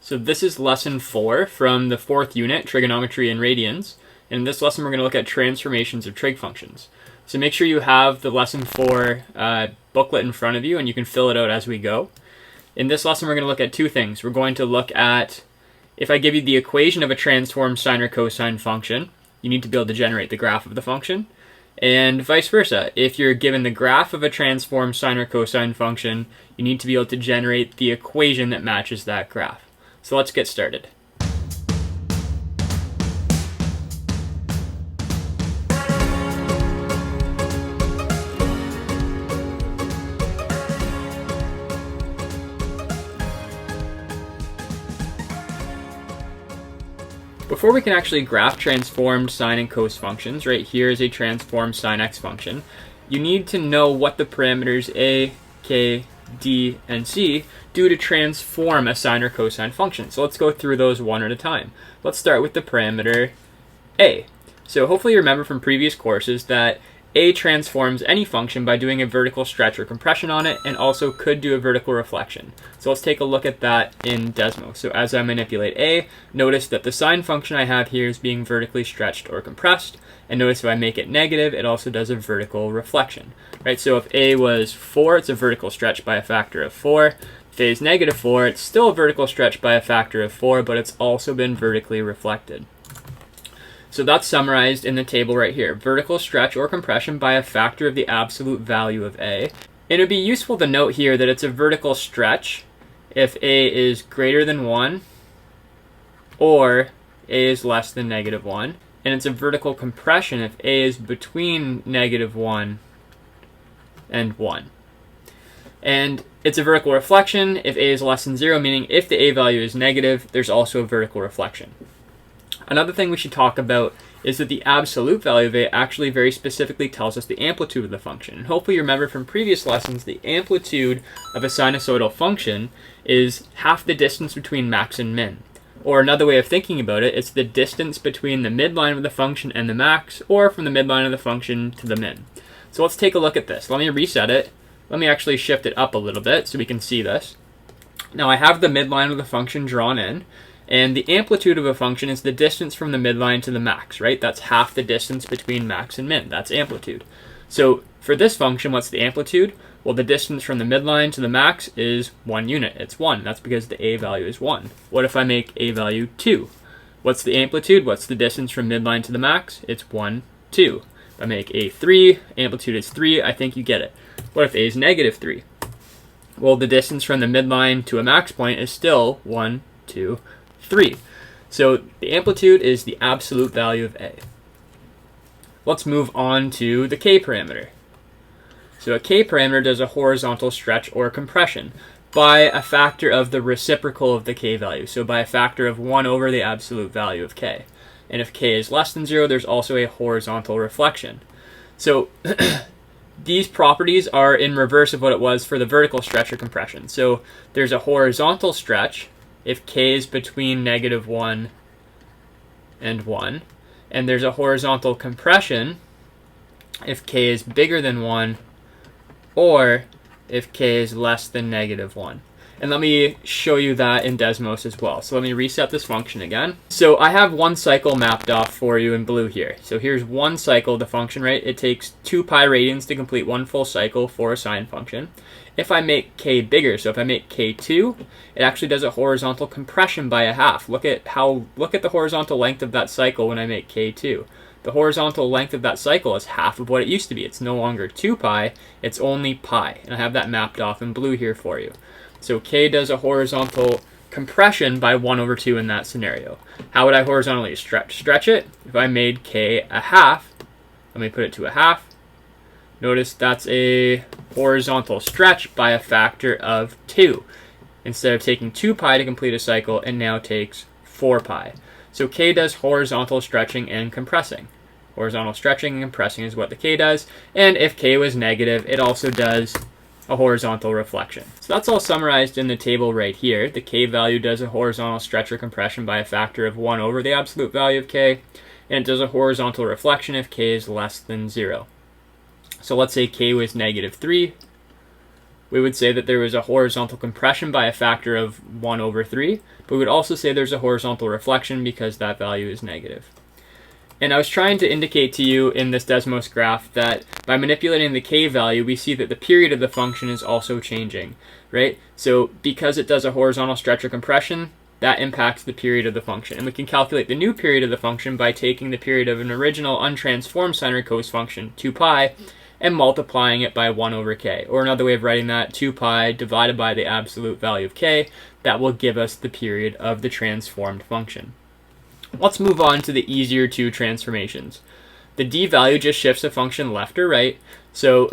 So this is lesson 4 from the 4th unit, Trigonometry and Radians. And in this lesson, we're going to look at transformations of trig functions. So make sure you have the lesson 4 booklet in front of you, and you can fill it out as we go. In this lesson, we're going to look at two things. We're going to look at, if I give you the equation of a transformed sine or cosine function, you need to be able to generate the graph of the function. And vice versa. If you're given the graph of a transformed sine or cosine function, you need to be able to generate the equation that matches that graph. So let's get started. Before we can actually graph transformed sine and cos functions, right here is a transformed sine x function, you need to know what the parameters a, k, d, and c do to transform a sine or cosine function. So let's go through those one at a time. Let's start with the parameter a. So hopefully you remember from previous courses that a transforms any function by doing a vertical stretch or compression on it, and also could do a vertical reflection. So let's take a look at that in Desmo. So as I manipulate a, notice that the sine function I have here is being vertically stretched or compressed. And notice if I make it negative, it also does a vertical reflection. Right? So if a was 4, it's a vertical stretch by a factor of 4. If a is negative 4, it's still a vertical stretch by a factor of 4, but it's also been vertically reflected. So that's summarized in the table right here. Vertical stretch or compression by a factor of the absolute value of a. And it would be useful to note here that it's a vertical stretch if a is greater than 1 or a is less than negative 1. And it's a vertical compression if a is between negative 1 and 1. And it's a vertical reflection if a is less than 0, meaning if the a value is negative, there's also a vertical reflection. Another thing we should talk about is that the absolute value of a actually very specifically tells us the amplitude of the function. And hopefully you remember from previous lessons, the amplitude of a sinusoidal function is half the distance between max and min. Or another way of thinking about it, it's the distance between the midline of the function and the max, or from the midline of the function to the min. So let's take a look at this. Let me reset it. Let me actually shift it up a little bit so we can see this. Now I have the midline of the function drawn in. And the amplitude of a function is the distance from the midline to the max, right? That's half the distance between max and min. That's amplitude. So for this function, what's the amplitude? Well, the distance from the midline to the max is 1 unit. It's 1. That's because the a value is 1. What if I make a value 2? What's the amplitude? What's the distance from midline to the max? It's 1, 2. If I make a 3, amplitude is 3. I think you get it. What if a is negative 3? Well, the distance from the midline to a max point is still 1, 2, 3. So the amplitude is the absolute value of a. Let's move on to the k parameter. So a k parameter does a horizontal stretch or compression by a factor of the reciprocal of the k value. So by a factor of 1 over the absolute value of k. And if k is less than 0, there's also a horizontal reflection. So these properties are in reverse of what it was for the vertical stretch or compression. So there's a horizontal stretch if k is between negative 1 and 1. And there's a horizontal compression if k is bigger than 1 or if k is less than negative 1. And let me show you that in Desmos as well. So let me reset this function again. So I have one cycle mapped off for you in blue here. So here's one cycle of the function, right? It takes 2 pi radians to complete one full cycle for a sine function. If I make k bigger, so if I make k2, it actually does a horizontal compression by a half. Look at the horizontal length of that cycle when I make k2. The horizontal length of that cycle is half of what it used to be. It's no longer 2 pi, it's only pi. And I have that mapped off in blue here for you. So k does a horizontal compression by 1 over 2 in that scenario. How would I horizontally stretch it? If I made k a half, let me put it to a half. Notice that's a horizontal stretch by a factor of 2. Instead of taking 2 pi to complete a cycle, it now takes 4 pi. So k does horizontal stretching and compressing. Horizontal stretching and compressing is what the k does. And if k was negative, it also does a horizontal reflection. So that's all summarized in the table right here. The k value does a horizontal stretch or compression by a factor of 1 over the absolute value of k. And it does a horizontal reflection if k is less than 0. So let's say k was negative 3. we would say that there was a horizontal compression by a factor of 1/3, but we would also say there's a horizontal reflection because that value is negative. And I was trying to indicate to you in this Desmos graph that by manipulating the k value, we see that the period of the function is also changing, right? So because it does a horizontal stretch or compression, that impacts the period of the function. And we can calculate the new period of the function by taking the period of an original untransformed sine or cos function, 2 pi, and multiplying it by 1/k. Or another way of writing that, 2 pi divided by the absolute value of k, that will give us the period of the transformed function. Let's move on to the easier two transformations. The d value just shifts a function left or right. So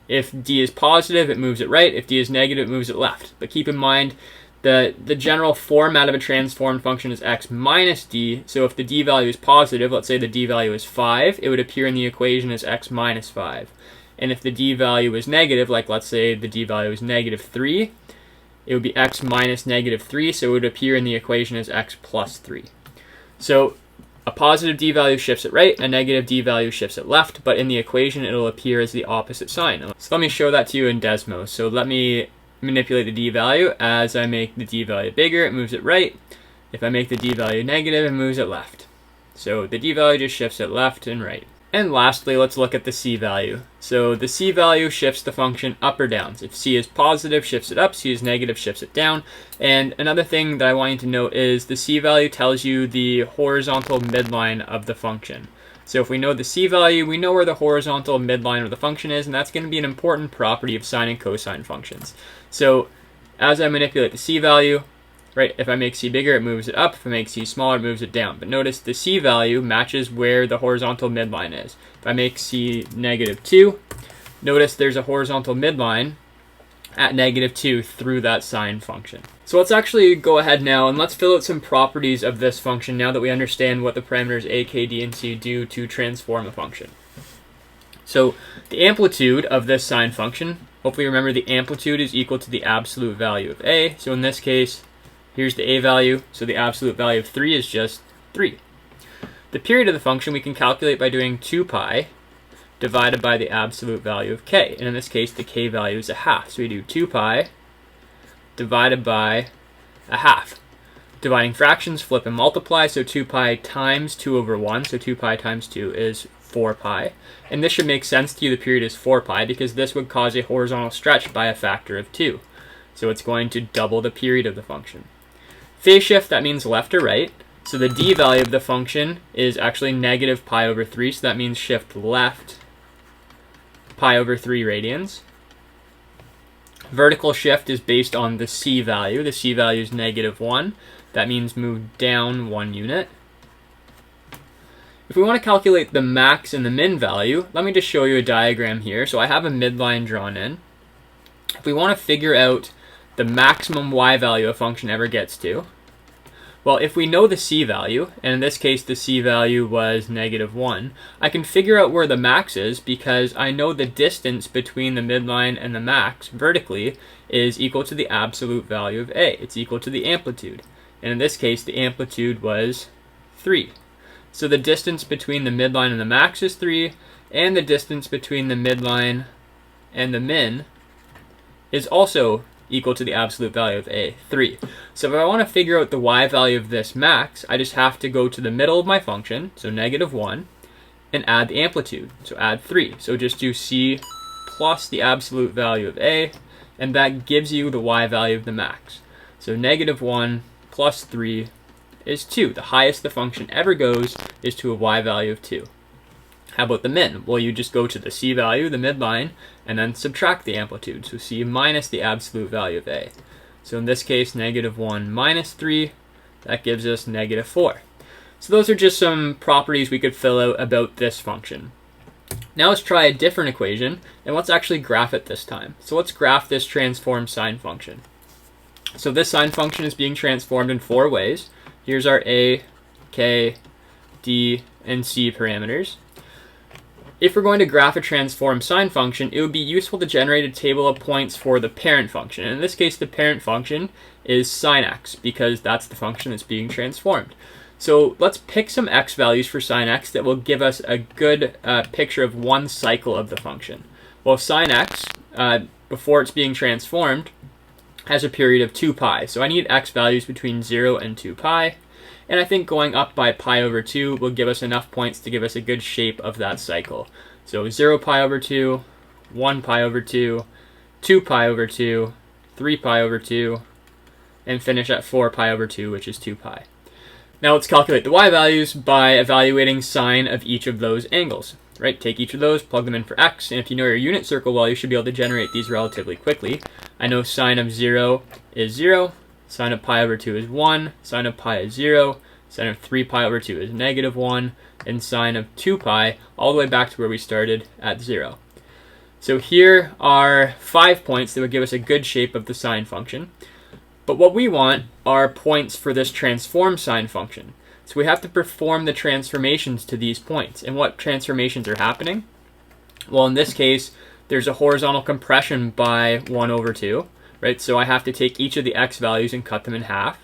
if d is positive, it moves it right. If d is negative, it moves it left. But keep in mind, the general format of a transformed function is x minus d. So if the d value is positive, let's say the d value is 5, it would appear in the equation as x minus 5. And if the d value is negative, like let's say the d value is negative 3, it would be x minus negative 3, so it would appear in the equation as x plus 3. So a positive d value shifts it right, a negative d value shifts it left, but in the equation it'll appear as the opposite sign. So let me show that to you in Desmos. So let me manipulate the d value. As I make the d value bigger, it moves it right. If I make the d value negative, it moves it left. So the d value just shifts it left and right. And lastly, let's look at the c value. So the c value shifts the function up or down. If c is positive, shifts it up. C is negative, shifts it down. And another thing that I want you to note is the c value tells you the horizontal midline of the function. So if we know the c value, we know where the horizontal midline of the function is, and that's going to be an important property of sine and cosine functions. So as I manipulate the c value, right, if I make c bigger, it moves it up. If I make c smaller, it moves it down. But notice the c value matches where the horizontal midline is. If I make c negative 2, notice there's a horizontal midline at negative 2 through that sine function. So let's actually go ahead now and let's fill out some properties of this function now that we understand what the parameters a, k, d, and c do to transform a function. So the amplitude of this sine function, hopefully remember the amplitude is equal to the absolute value of a. So in this case, here's the a value, so the absolute value of 3 is just 3. The period of the function we can calculate by doing 2 pi divided by the absolute value of k. And in this case, the k value is a half. So we do 2 pi divided by a half. Dividing fractions, flip and multiply, so 2 pi times 2/1, so 2 pi times 2 is 4 pi. And this should make sense to you, the period is 4 pi, because this would cause a horizontal stretch by a factor of 2. So it's going to double the period of the function. Phase shift, that means left or right. So the d value of the function is actually negative pi over 3, so that means shift left pi over 3 radians. Vertical shift is based on the c value. The c value is negative 1. That means move down 1 unit. If we want to calculate the max and the min value, let me just show you a diagram here. So I have a midline drawn in. If we want to figure out the maximum y value a function ever gets to, well, if we know the c value, and in this case the c value was negative 1, I can figure out where the max is because I know the distance between the midline and the max vertically is equal to the absolute value of a. It's equal to the amplitude. And in this case, the amplitude was 3. So the distance between the midline and the max is 3, and the distance between the midline and the min is also equal to the absolute value of a, 3. So if I want to figure out the y value of this max, I just have to go to the middle of my function, so negative 1, and add the amplitude, so add 3. So just do c plus the absolute value of a, and that gives you the y value of the max. So negative 1 plus 3 is 2. The highest the function ever goes is to a y value of 2. How about the min? Well, you just go to the c value, the midline, and then subtract the amplitude. So c minus the absolute value of a. So in this case, negative 1 minus 3, that gives us negative 4. So those are just some properties we could fill out about this function. Now let's try a different equation, and let's actually graph it this time. So let's graph this transformed sine function. So this sine function is being transformed in 4 ways. Here's our a, k, d, and c parameters. If we're going to graph a transformed sine function, it would be useful to generate a table of points for the parent function. And in this case, the parent function is sine x, because that's the function that's being transformed. So let's pick some x values for sine x that will give us a good picture of one cycle of the function. Well, sine x, before it's being transformed has a period of 2 pi. So I need x values between 0 and 2 pi. And I think going up by pi over 2 will give us enough points to give us a good shape of that cycle. So 0 pi over 2, 1 pi over 2, 2 pi over 2, 3 pi over 2, and finish at 4 pi over 2, which is 2 pi. Now let's calculate the y values by evaluating sine of each of those angles. Right? Take each of those, plug them in for x, and if you know your unit circle well, you should be able to generate these relatively quickly. I know sine of 0 is 0, sine of pi over 2 is 1, sine of pi is 0, sine of 3 pi over 2 is negative 1, and sine of 2 pi all the way back to where we started at 0. So here are 5 points that would give us a good shape of the sine function. But what we want are points for this transform sine function. So we have to perform the transformations to these points. And what transformations are happening? Well, in this case, there's a horizontal compression by 1 over 2, right? So I have to take each of the x values and cut them in half.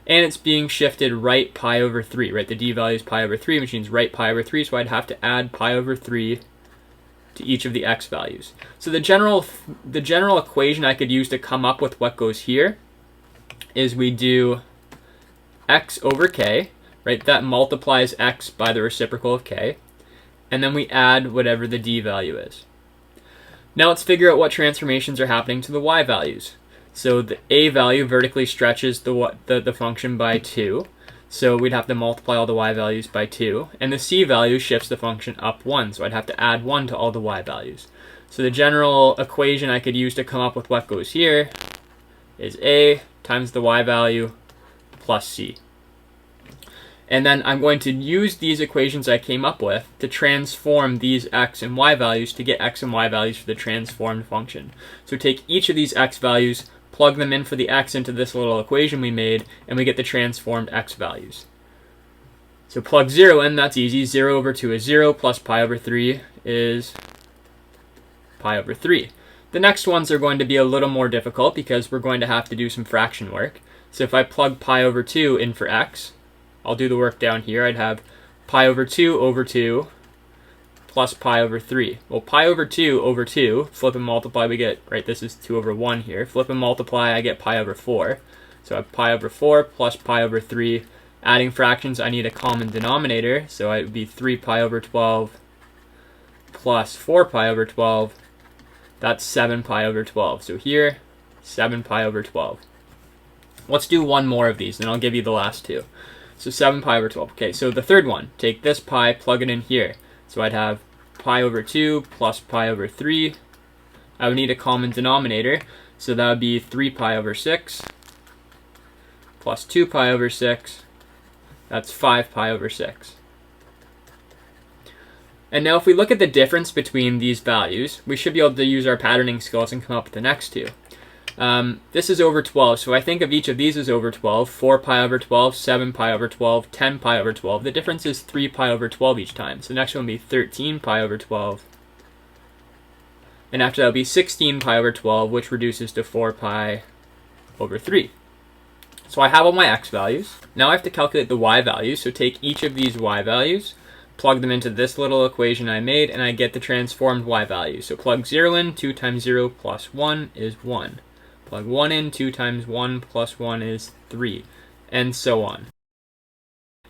And it's being shifted right pi over 3, right? The d value is pi over 3, which means right pi over 3, so I'd have to add pi over 3 to each of the x values. So the general equation I could use to come up with what goes here is we do x over k, right? That multiplies x by the reciprocal of k, and then we add whatever the d value is. Now let's figure out what transformations are happening to the y values. So the a value vertically stretches the function by 2, so we'd have to multiply all the y values by 2, and the c value shifts the function up 1, so I'd have to add 1 to all the y values. So the general equation I could use to come up with what goes here is a times the y value plus c. And then I'm going to use these equations I came up with to transform these x and y values to get x and y values for the transformed function. So take each of these x values, plug them in for the x into this little equation we made, and we get the transformed x values. So plug 0 in, that's easy. 0 over 2 is 0, plus pi over 3 is pi over 3. The next ones are going to be a little more difficult because we're going to have to do some fraction work. So if I plug pi over 2 in for x, I'll do the work down here. I'd have pi over 2 plus pi over 3. Well, pi over 2, flip and multiply, we get, right, this is 2 over 1 here. Flip and multiply, I get pi over 4. So I have pi over 4 plus pi over 3. Adding fractions, I need a common denominator. So it would be 3 pi over 12 plus 4 pi over 12. That's 7 pi over 12. So here, 7 pi over 12. Let's do one more of these, and I'll give you the last two. So 7 pi over 12. Okay, so the third one, take this pi, plug it in here. So I'd have pi over 2 plus pi over 3. I would need a common denominator, so that would be 3 pi over 6 plus 2 pi over 6. That's 5 pi over 6. And now if we look at the difference between these values, we should be able to use our patterning skills and come up with the next two. This is over 12, so I think of each of these as over 12. 4 pi over 12, 7 pi over 12, 10 pi over 12. The difference is 3 pi over 12 each time. So the next one will be 13 pi over 12. And after that will be 16 pi over 12, which reduces to 4 pi over 3. So I have all my x values. Now I have to calculate the y values. So take each of these y values, plug them into this little equation I made, and I get the transformed y value. So plug 0 in, 2 times 0 plus 1 is 1. Plug 1 in, 2 times 1 plus 1 is 3, and so on.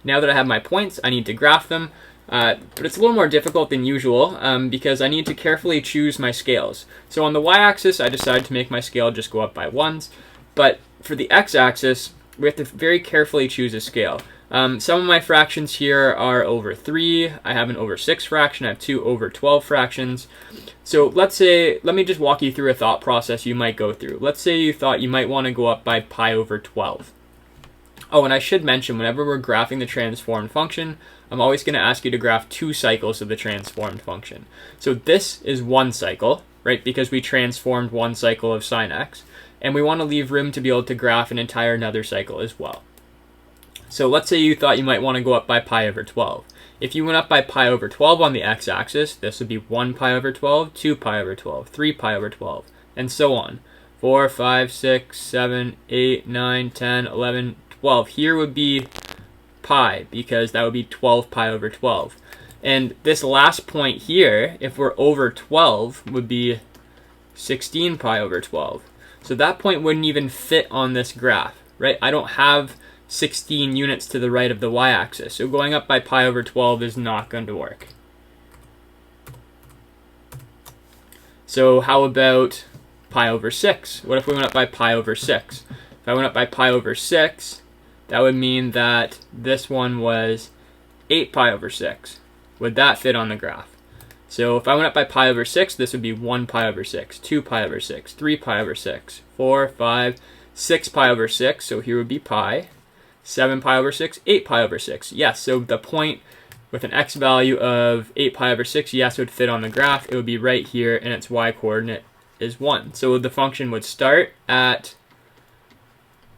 Now that I have my points, I need to graph them, but it's a little more difficult than usual because I need to carefully choose my scales. So on the y-axis, I decided to make my scale just go up by 1s, but for the x-axis, we have to very carefully choose a scale. Some of my fractions here are over 3. I have an over 6 fraction. I have 2 over 12 fractions. So let me just walk you through a thought process you might go through. Let's say you thought you might want to go up by pi over 12. Oh, and I should mention, whenever we're graphing the transformed function, I'm always going to ask you to graph 2 cycles of the transformed function. So this is 1 cycle, right, because we transformed 1 cycle of sine x, and we want to leave room to be able to graph an entire another cycle as well. So let's say you thought you might want to go up by pi over 12. If you went up by pi over 12 on the x-axis, this would be 1 pi over 12, 2 pi over 12, 3 pi over 12, and so on. 4, 5, 6, 7, 8, 9, 10, 11, 12. Here would be pi, because that would be 12 pi over 12. And this last point here, if we're over 12, would be 16 pi over 12. So that point wouldn't even fit on this graph, right? I don't have 16 units to the right of the y-axis, so going up by pi over 12 is not going to work. So how about pi over 6? What if we went up by pi over 6? If I went up by pi over 6, that would mean that this one was 8 pi over 6. Would that fit on the graph? So if I went up by pi over 6, this would be 1 pi over 6, 2 pi over 6, 3 pi over 6, 4, 5, 6 pi over 6, so here would be pi, 7 pi over 6, 8 pi over 6. Yes, so the point with an x value of 8 pi over 6, yes, it would fit on the graph. It would be right here, and its y-coordinate is 1. So the function would start at,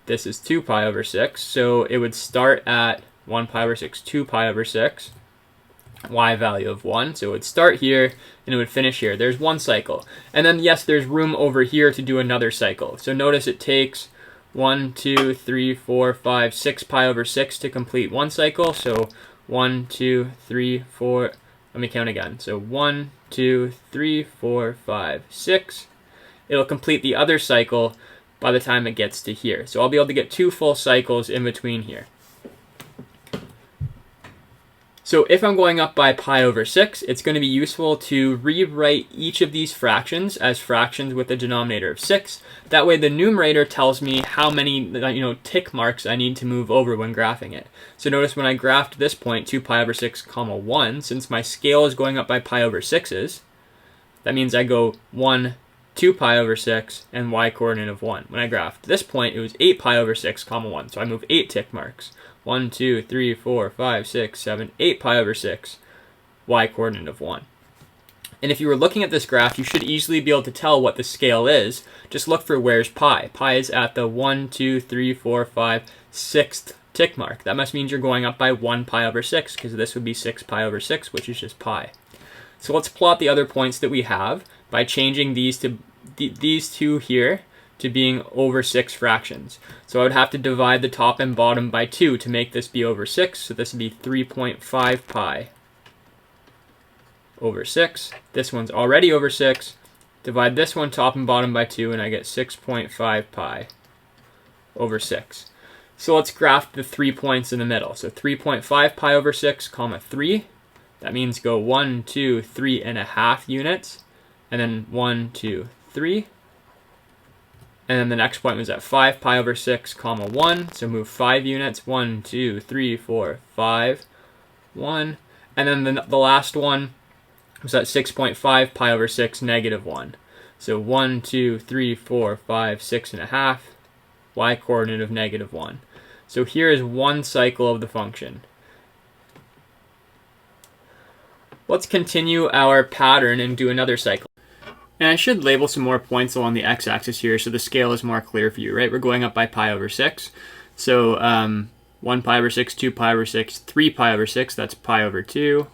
this is 2 pi over 6, so it would start at 1 pi over 6, 2 pi over 6, y value of 1. So it would start here, and it would finish here. There's one cycle. And then, yes, there's room over here to do another cycle. So notice it takes 1, 2, 3, 4, 5, 6 pi over 6 to complete one cycle. So 1, 2, 3, 4, let me count again. So 1, 2, 3, 4, 5, 6. It'll complete the other cycle by the time it gets to here. So I'll be able to get 2 full cycles in between here. So if I'm going up by pi over 6, it's going to be useful to rewrite each of these fractions as fractions with a denominator of 6. That way the numerator tells me how many tick marks I need to move over when graphing it. So notice when I graphed this point, 2 pi over 6, comma 1, since my scale is going up by pi over 6's, that means I go 1, 2 pi over 6, and y-coordinate of 1. When I graphed this point, it was 8 pi over 6, comma 1, so I move 8 tick marks. 1, 2, 3, 4, 5, 6, 7, 8 pi over 6, y-coordinate of 1. And if you were looking at this graph, you should easily be able to tell what the scale is. Just look for where's pi. Pi is at the 1, 2, 3, 4, 5, 6th tick mark. That must mean you're going up by 1 pi over 6, because this would be 6 pi over 6, which is just pi. So let's plot the other points that we have by changing these two here to being over 6 fractions. So I would have to divide the top and bottom by 2 to make this be over 6. So this would be 3.5 pi over 6. This one's already over 6. Divide this one top and bottom by 2, and I get 6.5 pi over 6. So let's graph the 3 points in the middle. So 3.5 pi over 6, comma 3. That means go 1, 2, 3.5 units, and then 1, 2, 3. And then the next point was at 5 pi over 6, comma 1. So move 5 units. 1, 2, 3, 4, 5, 1. And then the last one was at 6.5 pi over 6, negative 1. So 1, 2, 3, 4, 5, 6.5, y-coordinate of negative 1. So here is one cycle of the function. Let's continue our pattern and do another cycle. And I should label some more points along the x-axis here so the scale is more clear for you, right? We're going up by pi over 6. So 1 pi over 6, 2 pi over 6, 3 pi over 6, that's pi over 2.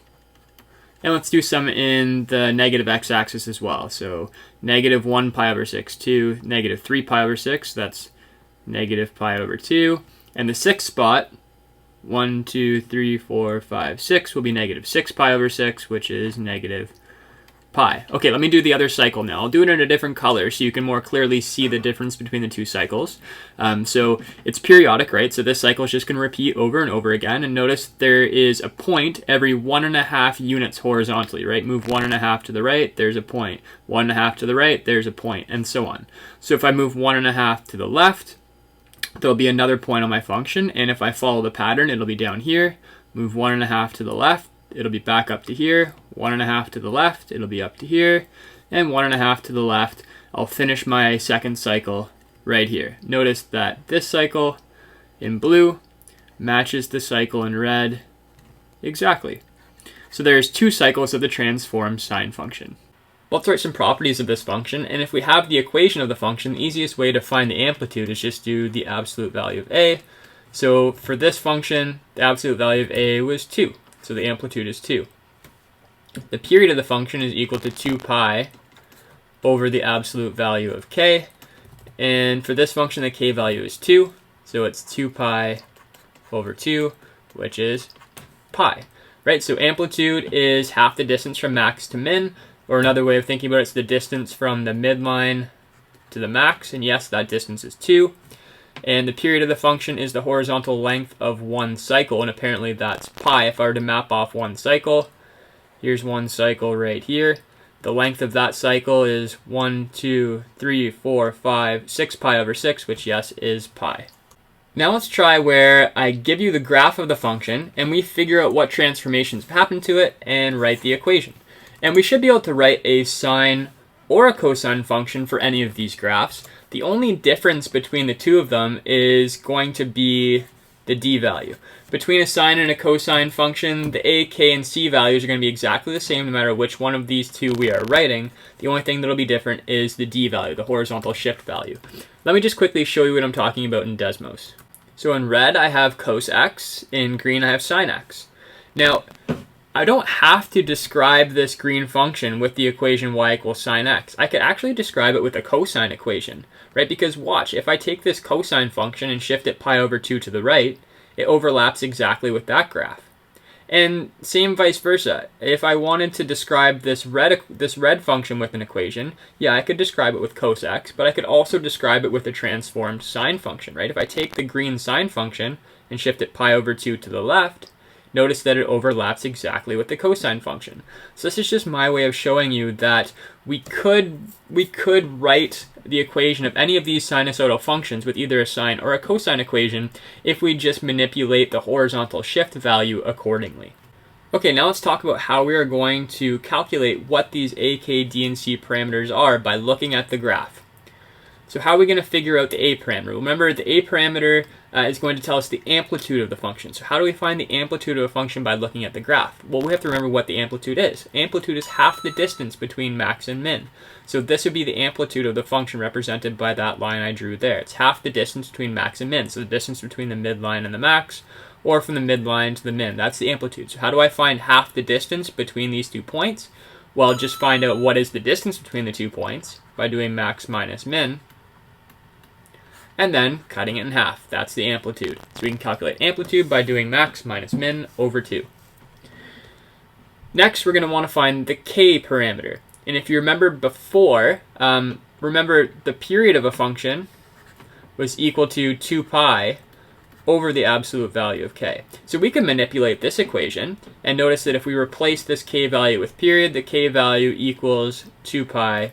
And let's do some in the negative x-axis as well. So negative 1 pi over 6, 2, negative 3 pi over 6, that's negative pi over 2. And the 6th spot, 1, 2, 3, 4, 5, 6, will be negative 6 pi over 6, which is negative pi. Okay, let me do the other cycle now. I'll do it in a different color so you can more clearly see the difference between the two cycles. So it's periodic, right? So this cycle is just going to repeat over and over again. And notice there is a point every 1.5 units horizontally, right? Move 1.5 to the right, there's a point. 1.5 to the right, there's a point, and so on. So if I move 1.5 to the left, there'll be another point on my function. And if I follow the pattern, it'll be down here. Move 1.5 to the left, it'll be back up to here. 1.5 to the left, it'll be up to here, and 1.5 to the left. I'll finish my second cycle right here. Notice that this cycle in blue matches the cycle in red exactly. So there's 2 cycles of the transformed sine function. Let's write some properties of this function, and if we have the equation of the function, the easiest way to find the amplitude is just do the absolute value of a. So for this function, the absolute value of a was 2, so the amplitude is 2. The period of the function is equal to 2 pi over the absolute value of k. And for this function, the k value is 2. So it's 2 pi over 2, which is pi. Right? So amplitude is half the distance from max to min. Or another way of thinking about it is the distance from the midline to the max, and yes, that distance is 2. And the period of the function is the horizontal length of one cycle, and apparently that's pi. If I were to map off one cycle, here's one cycle right here. The length of that cycle is 1, 2, 3, 4, 5, 6 pi over 6, which yes, is pi. Now let's try where I give you the graph of the function, and we figure out what transformations have happened to it, and write the equation. And we should be able to write a sine or a cosine function for any of these graphs. The only difference between the two of them is going to be the d value. Between a sine and a cosine function, the a, k, and c values are going to be exactly the same no matter which one of these two we are writing. The only thing that will be different is the d value, the horizontal shift value. Let me just quickly show you what I'm talking about in Desmos. So in red, I have cos x. In green, I have sine x. Now, I don't have to describe this green function with the equation y equals sine x. I could actually describe it with a cosine equation, right? Because watch, if I take this cosine function and shift it pi over 2 to the right, it overlaps exactly with that graph. And same vice versa. If I wanted to describe this red function with an equation, yeah, I could describe it with cos x, but I could also describe it with a transformed sine function, right? If I take the green sine function and shift it pi over 2 to the left, notice that it overlaps exactly with the cosine function. So this is just my way of showing you that we could write the equation of any of these sinusoidal functions with either a sine or a cosine equation if we just manipulate the horizontal shift value accordingly. Okay, now let's talk about how we are going to calculate what these a, k, d, and c parameters are by looking at the graph. So how are we going to figure out the a parameter? Remember, the a parameter is going to tell us the amplitude of the function. So how do we find the amplitude of a function by looking at the graph? Well, we have to remember what the amplitude is. Amplitude is half the distance between max and min. So this would be the amplitude of the function represented by that line I drew there. It's half the distance between max and min. So the distance between the midline and the max, or from the midline to the min. That's the amplitude. So how do I find half the distance between these 2 points? Well, just find out what is the distance between the 2 points by doing max minus min, and then cutting it in half. That's the amplitude. So we can calculate amplitude by doing max minus min over 2. Next, we're going to want to find the k parameter. And if you remember before, remember the period of a function was equal to 2 pi over the absolute value of k. So we can manipulate this equation, and notice that if we replace this k value with period, the k value equals 2 pi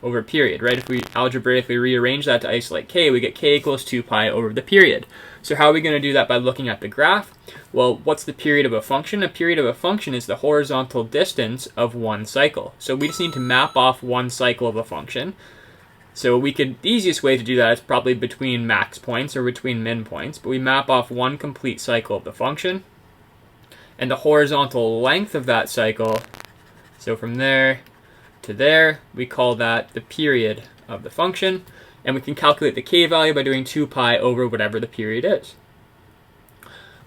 over period, right? If we algebraically rearrange that to isolate k, we get k equals 2 pi over the period. So how are we going to do that by looking at the graph? Well, what's the period of a function? A period of a function is the horizontal distance of one cycle. So we just need to map off one cycle of a function. So the easiest way to do that is probably between max points or between min points, but we map off one complete cycle of the function, and the horizontal length of that cycle, so from there to there, we call that the period of the function, and we can calculate the k value by doing 2 pi over whatever the period is.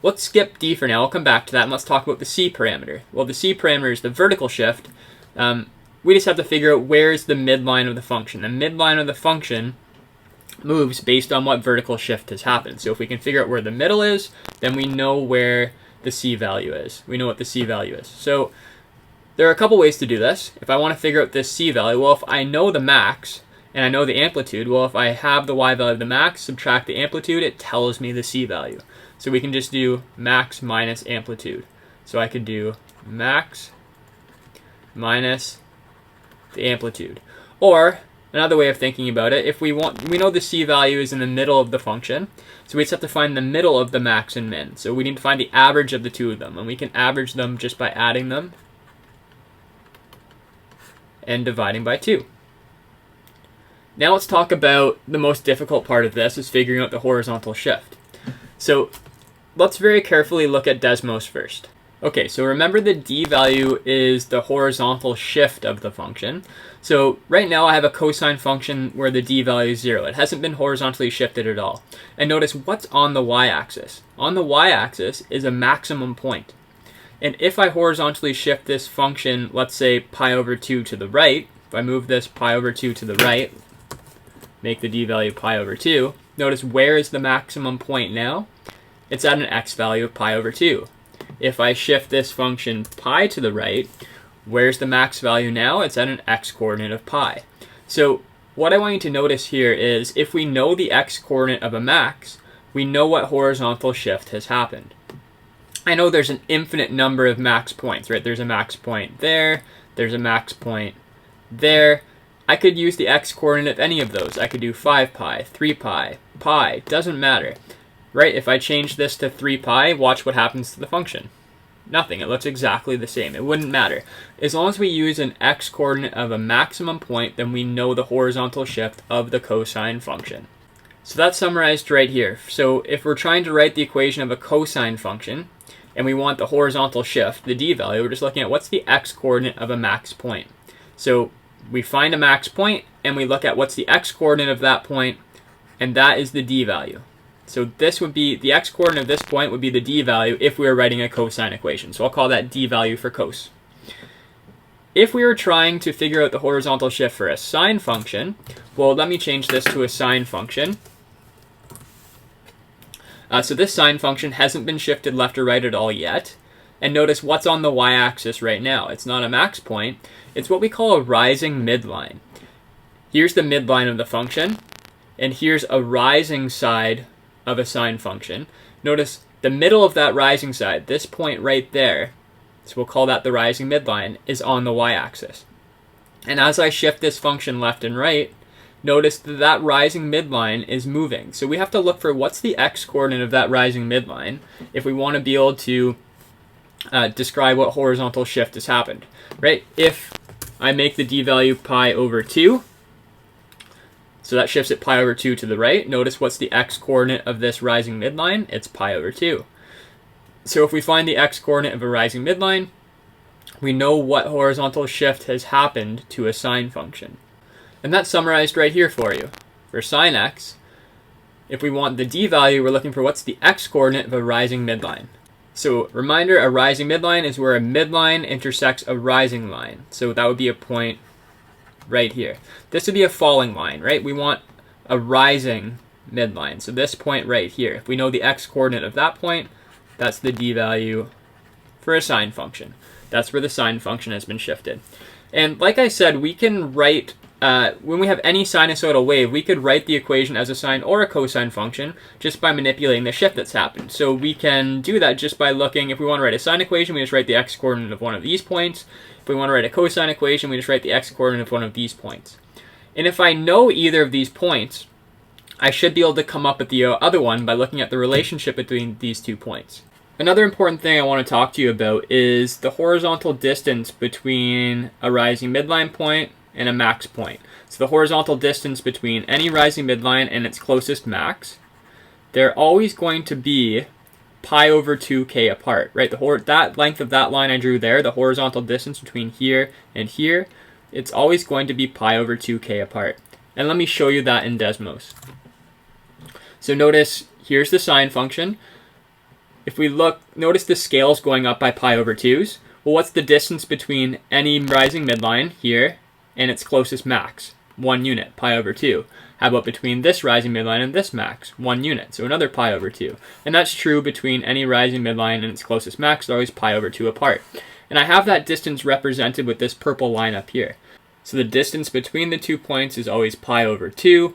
Let's skip d for now. I'll come back to that, and let's talk about the c parameter. Well, the c parameter is the vertical shift. We just have to figure out where is the midline of the function. The midline of the function moves based on what vertical shift has happened. So if we can figure out where the middle is, then we know where the c value is. We know what the c value is. So there are a couple ways to do this. If I want to figure out this c value, well, if I know the max and I know the amplitude, well, if I have the y value of the max, subtract the amplitude, it tells me the c value. So we can just do max minus amplitude. So I could do max minus the amplitude. Or another way of thinking about it, if we know the c value is in the middle of the function, so we just have to find the middle of the max and min. So we need to find the average of the two of them, and we can average them just by adding them and dividing by 2. Now let's talk about the most difficult part of this, is figuring out the horizontal shift. So let's very carefully look at Desmos first. Okay, so remember the d value is the horizontal shift of the function. So right now I have a cosine function where the d value is 0. It hasn't been horizontally shifted at all. And notice what's on the y-axis. On the y-axis is a maximum point. And if I horizontally shift this function, let's say pi over 2 to the right, if I move this pi over 2 to the right, make the d value pi over 2, notice where is the maximum point now? It's at an x value of pi over 2. If I shift this function pi to the right, Where's the max value now? It's at an x-coordinate of pi. So what I want you to notice here is if we know the x-coordinate of a max, we know what horizontal shift has happened. I know there's an infinite number of max points, right? There's a max point there, there's a max point there. I could use the x-coordinate of any of those. I could do 5 pi, 3 pi, pi, doesn't matter, right? If I change this to 3 pi, watch what happens to the function. Nothing, it looks exactly the same. It wouldn't matter. As long as we use an x-coordinate of a maximum point, then we know the horizontal shift of the cosine function. So that's summarized right here. So if we're trying to write the equation of a cosine function, and we want the horizontal shift, the d value, we're just looking at what's the x-coordinate of a max point. So we find a max point, and we look at what's the x-coordinate of that point, and that is the d value. So this would be, the x-coordinate of this point would be the d value if we were writing a cosine equation. So I'll call that d value for cos. If we were trying to figure out the horizontal shift for a sine function, well, let me change this to a sine function. So this sine function hasn't been shifted left or right at all yet. And notice what's on the y-axis right now. It's not a max point. It's what we call a rising midline. Here's the midline of the function, and here's a rising side of a sine function. Notice the middle of that rising side, this point right there, so we'll call that the rising midline, is on the y-axis. And as I shift this function left and right, notice that that rising midline is moving. So we have to look for what's the x-coordinate of that rising midline if we want to be able to describe what horizontal shift has happened, right? If I make the d value pi over 2, so that shifts it pi over 2 to the right. Notice what's the x-coordinate of this rising midline? It's pi over 2. So if we find the x-coordinate of a rising midline, we know what horizontal shift has happened to a sine function. And that's summarized right here for you. For sine x, if we want the d value, we're looking for what's the x-coordinate of a rising midline. So reminder, a rising midline is where a midline intersects a rising line. So that would be a point right here. This would be a falling line, right? We want a rising midline. So this point right here, if we know the x-coordinate of that point, that's the d value for a sine function. That's where the sine function has been shifted. And like I said, we can write, when we have any sinusoidal wave, we could write the equation as a sine or a cosine function just by manipulating the shift that's happened. So we can do that just by looking, if we want to write a sine equation, we just write the x-coordinate of one of these points. If we want to write a cosine equation, we just write the x-coordinate of one of these points. And if I know either of these points, I should be able to come up with the other one by looking at the relationship between these 2 points. Another important thing I want to talk to you about is the horizontal distance between a rising midline point and a max point. So the horizontal distance between any rising midline and its closest max, they're always going to be pi over 2k apart, right? That length of that line I drew there, the horizontal distance between here and here, it's always going to be pi over 2k apart. And let me show you that in Desmos. So notice, here's the sine function. If we look, notice the scale's going up by pi over 2s. Well, what's the distance between any rising midline here and its closest max? 1 unit, pi over 2. How about between this rising midline and this max? 1 unit, so another pi over 2. And that's true between any rising midline and its closest max, they're always pi over 2 apart. And I have that distance represented with this purple line up here. So the distance between the 2 points is always pi over 2,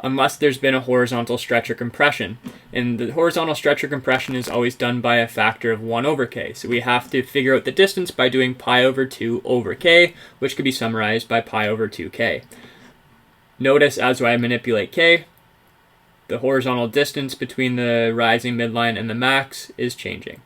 unless there's been a horizontal stretch or compression. And the horizontal stretch or compression is always done by a factor of 1 over k. So we have to figure out the distance by doing pi over 2 over k, which could be summarized by pi over 2k. Notice as I manipulate k, the horizontal distance between the rising midline and the max is changing.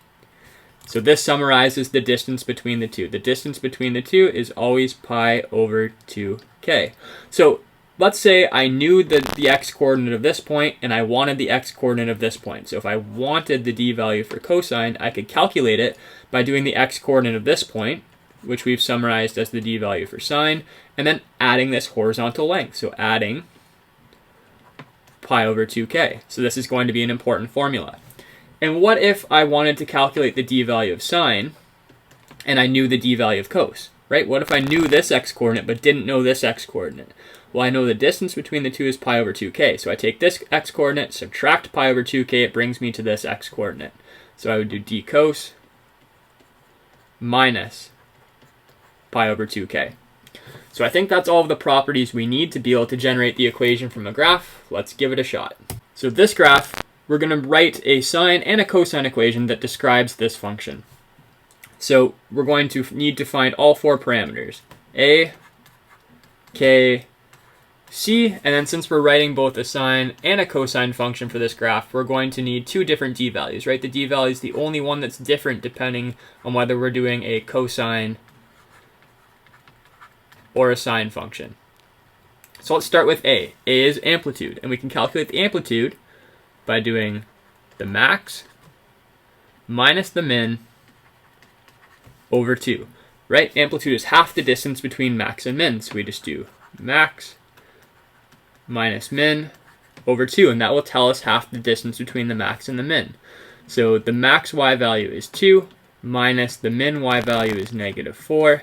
So this summarizes the distance between the two. The distance between the two is always pi over 2k. So let's say I knew the x-coordinate of this point and I wanted the x-coordinate of this point. So if I wanted the d value for cosine, I could calculate it by doing the x-coordinate of this point, which we've summarized as the d value for sine, and then adding this horizontal length. So adding pi over 2k. So this is going to be an important formula. And what if I wanted to calculate the d value of sine and I knew the d value of cos, right? What if I knew this x-coordinate but didn't know this x-coordinate? Well, I know the distance between the two is pi over 2k. So I take this x-coordinate, subtract pi over 2k, it brings me to this x-coordinate. So I would do d cos minus pi over 2k. So I think that's all of the properties we need to be able to generate the equation from a graph. Let's give it a shot. So this graph, we're going to write a sine and a cosine equation that describes this function. So we're going to need to find all four parameters, a, k, c, and then since we're writing both a sine and a cosine function for this graph, we're going to need two different d values, right? The d value is the only one that's different depending on whether we're doing a cosine or a sine function. So let's start with a. A is amplitude, and we can calculate the amplitude by doing the max minus the min over 2, right? Amplitude is half the distance between max and min, so we just do max minus min over 2, and that will tell us half the distance between the max and the min. So the max y value is 2, minus the min y value is -4.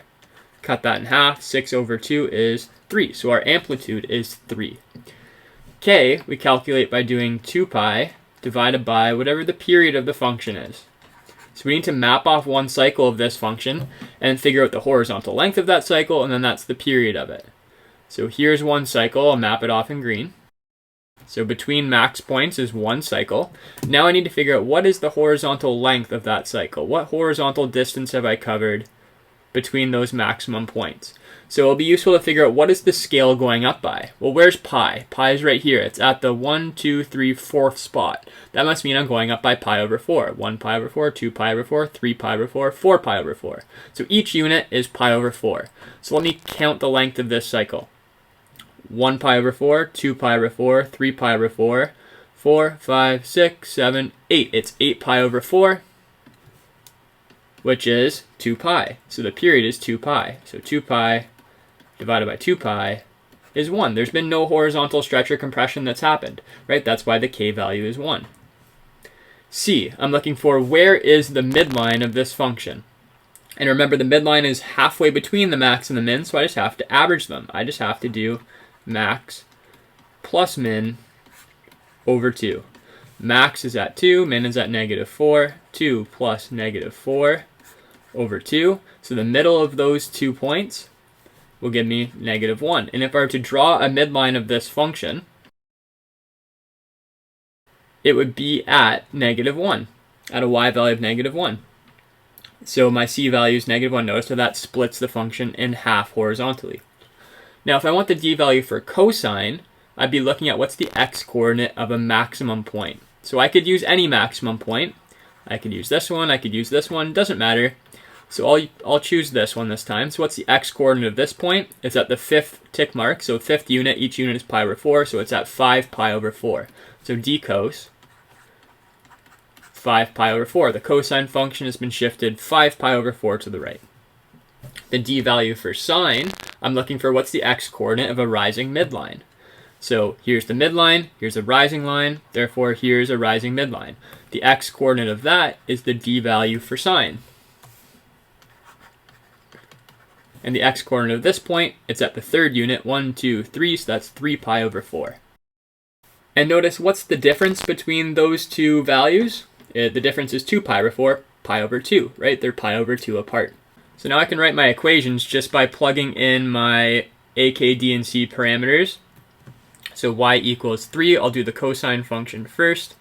Cut that in half, 6 over 2 is 3, so our amplitude is 3. K, we calculate by doing 2 pi divided by whatever the period of the function is. So we need to map off one cycle of this function and figure out the horizontal length of that cycle, and then that's the period of it. So here's one cycle, I'll map it off in green. So between max points is one cycle. Now I need to figure out what is the horizontal length of that cycle. What horizontal distance have I covered between those maximum points? So it'll be useful to figure out what is the scale going up by. Well, where's pi? Pi is right here. It's at the 1, 2, 3, 4th spot. That must mean I'm going up by pi over 4. 1 pi over 4, 2 pi over 4, 3 pi over 4, 4 pi over 4. So each unit is pi over 4. So let me count the length of this cycle. 1 pi over 4, 2 pi over 4, 3 pi over 4, 4, 5, 6, 7, 8. It's 8 pi over 4, which is 2 pi. So the period is 2 pi. So 2 pi divided by 2 pi is 1. There's been no horizontal stretch or compression that's happened, right? That's why the k value is 1. C, I'm looking for where is the midline of this function. And remember, the midline is halfway between the max and the min, so I just have to average them. I just have to do max plus min over 2. Max is at 2, min is at -4. 2 plus -4 over 2. So the middle of those 2 points will give me -1. And if I were to draw a midline of this function, it would be at -1, at a y value of -1. So my c value is -1. Notice how that splits the function in half horizontally. Now, if I want the d value for cosine, I'd be looking at what's the x-coordinate of a maximum point. So I could use any maximum point. I could use this one, I could use this one, doesn't matter. So I'll choose this one this time. So what's the x-coordinate of this point? It's at the 5th tick mark, so 5th unit, each unit is pi over 4, so it's at 5 pi over 4. So d cos 5 pi over 4. The cosine function has been shifted 5 pi over 4 to the right. The d value for sine, I'm looking for what's the x-coordinate of a rising midline. So here's the midline, here's a rising line, therefore here's a rising midline. The x-coordinate of that is the d value for sine. And the x-coordinate of this point, it's at the 3rd unit, 1, 2, 3, so that's 3 pi over 4. And notice what's the difference between those two values? The difference is 2 pi over 4, pi over 2, right? They're pi over 2 apart. So now I can write my equations just by plugging in my a, k, d, and c parameters. So y equals 3, I'll do the cosine function first.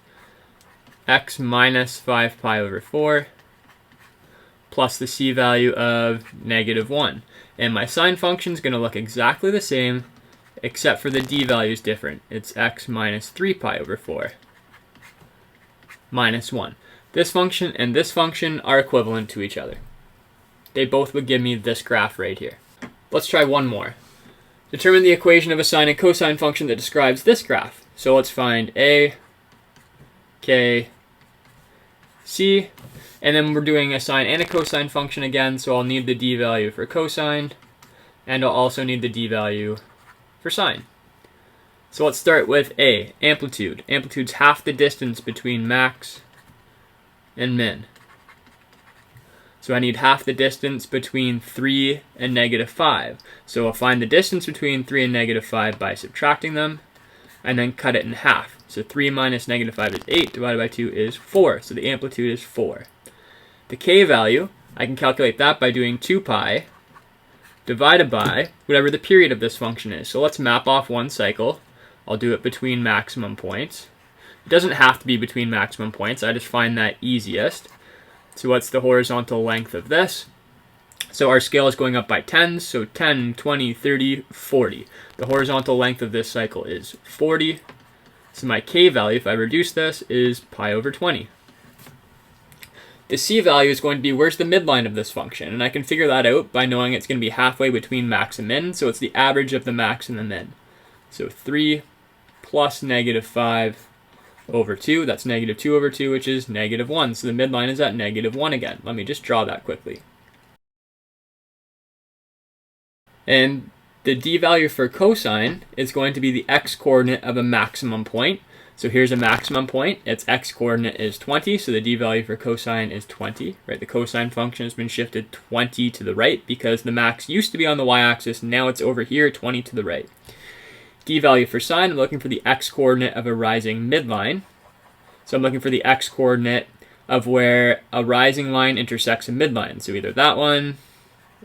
X minus 5 pi over 4 plus the c value of -1. And my sine function is going to look exactly the same, except for the d value is different. It's x minus 3 pi over 4 minus 1. This function and this function are equivalent to each other. They both would give me this graph right here. Let's try one more. Determine the equation of a sine and cosine function that describes this graph. So let's find a, k, c, and then we're doing a sine and a cosine function again, so I'll need the d value for cosine, and I'll also need the d value for sine. So let's start with a, amplitude. Amplitude's half the distance between max and min. So I need half the distance between 3 and -5. So I'll find the distance between 3 and -5 by subtracting them, and then cut it in half. So 3 minus -5 is 8, divided by 2 is 4. So the amplitude is 4. The k value, I can calculate that by doing 2 pi divided by whatever the period of this function is. So let's map off one cycle. I'll do it between maximum points. It doesn't have to be between maximum points. I just find that easiest. So what's the horizontal length of this? So our scale is going up by 10s, so 10, 20, 30, 40. The horizontal length of this cycle is 40. So my k value, if I reduce this, is pi over 20. The c value is going to be where's the midline of this function, and I can figure that out by knowing it's going to be halfway between max and min, so it's the average of the max and the min. So 3 plus negative 5 over 2, that's negative 2 over 2, which is negative 1. So the midline is at negative 1 again. Let me just draw that quickly. And the d value for cosine is going to be the x-coordinate of a maximum point. So here's a maximum point. Its x-coordinate is 20, so the d value for cosine is 20. Right? The cosine function has been shifted 20 to the right because the max used to be on the y-axis. Now it's over here, 20 to the right. D value for sine, I'm looking for the x-coordinate of a rising midline. So I'm looking for the x-coordinate of where a rising line intersects a midline. So either that one,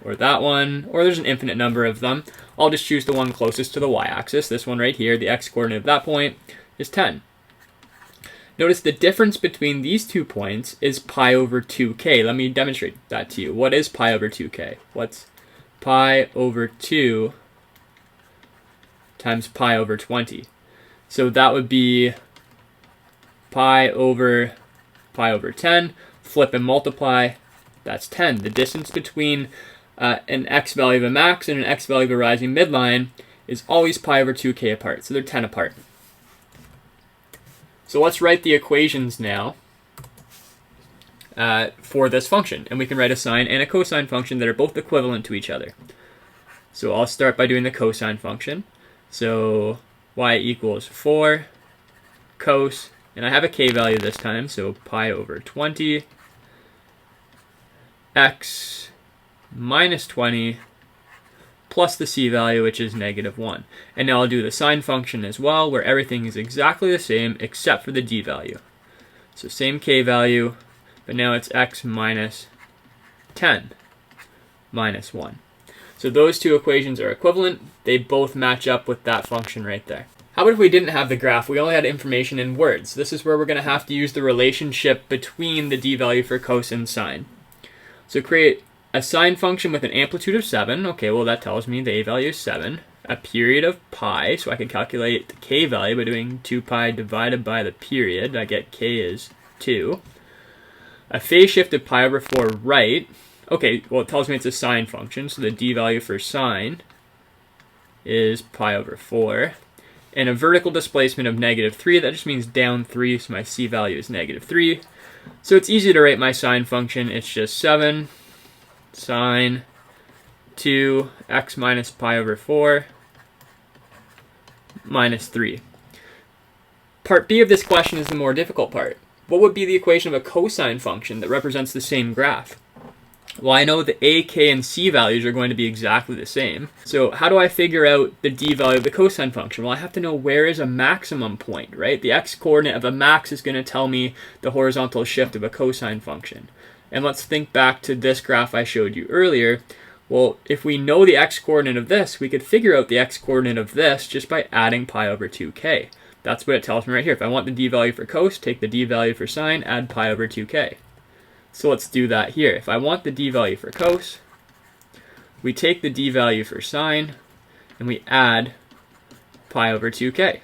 or there's an infinite number of them. I'll just choose the one closest to the y-axis. This one right here, the x-coordinate of that point is 10. Notice the difference between these 2 points is pi over 2k. Let me demonstrate that to you. What is pi over 2k? What's pi over 2 times pi over 20? So that would be pi over 10. Flip and multiply. That's 10. The distance between an x value of a max and an x value of a rising midline is always pi over 2k apart. So they're 10 apart. So let's write the equations now for this function. And we can write a sine and a cosine function that are both equivalent to each other. So I'll start by doing the cosine function. So y equals 4 cos, and I have a k value this time, so pi over 20 x minus 20 plus the c value, which is negative 1. And now I'll do the sine function as well, where everything is exactly the same except for the d value. So same k value, but now it's x minus 10 minus 1. So those two equations are equivalent. They both match up with that function right there. How about if we didn't have the graph? We only had information in words. This is where we're going to have to use the relationship between the d value for cos and sine. So create a sine function with an amplitude of 7. Okay, well that tells me the a value is 7. A period of pi, so I can calculate the k value by doing 2 pi divided by the period. I get k is 2. A phase shift of pi over 4 right. Okay, well it tells me it's a sine function, so the d value for sine is pi over 4. And a vertical displacement of negative 3, that just means down 3, so my c value is negative 3. So it's easy to write my sine function. It's just 7 sine 2 x minus pi over 4 minus 3. Part B of this question is the more difficult part. What would be the equation of a cosine function that represents the same graph? Well, I know the a, k, and c values are going to be exactly the same. So how do I figure out the d value of the cosine function? Well, I have to know where is a maximum point, right? The x-coordinate of a max is going to tell me the horizontal shift of a cosine function. And let's think back to this graph I showed you earlier. Well, if we know the x-coordinate of this, we could figure out the x-coordinate of this just by adding pi over 2k. That's what it tells me right here. If I want the d value for cos, take the d value for sine, add pi over 2k. So let's do that here. If I want the d value for cos, we take the d value for sine, and we add pi over 2k.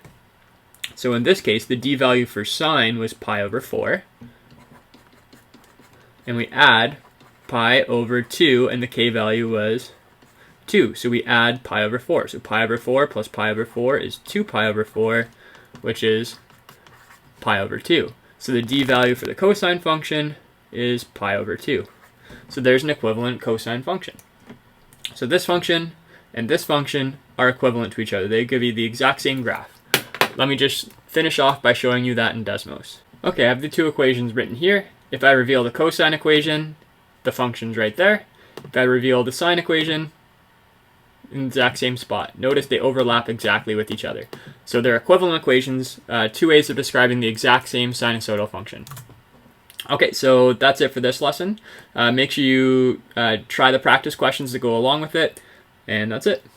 So in this case, the d value for sine was pi over 4. And we add pi over 2, and the k value was 2. So we add pi over 4. So pi over 4 plus pi over 4 is 2 pi over 4, which is pi over 2. So the d value for the cosine function is pi over 2. So there's an equivalent cosine function. So this function and this function are equivalent to each other. They give you the exact same graph. Let me just finish off by showing you that in Desmos. Okay, I have the two equations written here. If I reveal the cosine equation, the function's right there. If I reveal the sine equation, in the exact same spot. Notice they overlap exactly with each other. So they're equivalent equations, two ways of describing the exact same sinusoidal function. Okay, so that's it for this lesson. Make sure you try the practice questions that go along with it. And that's it.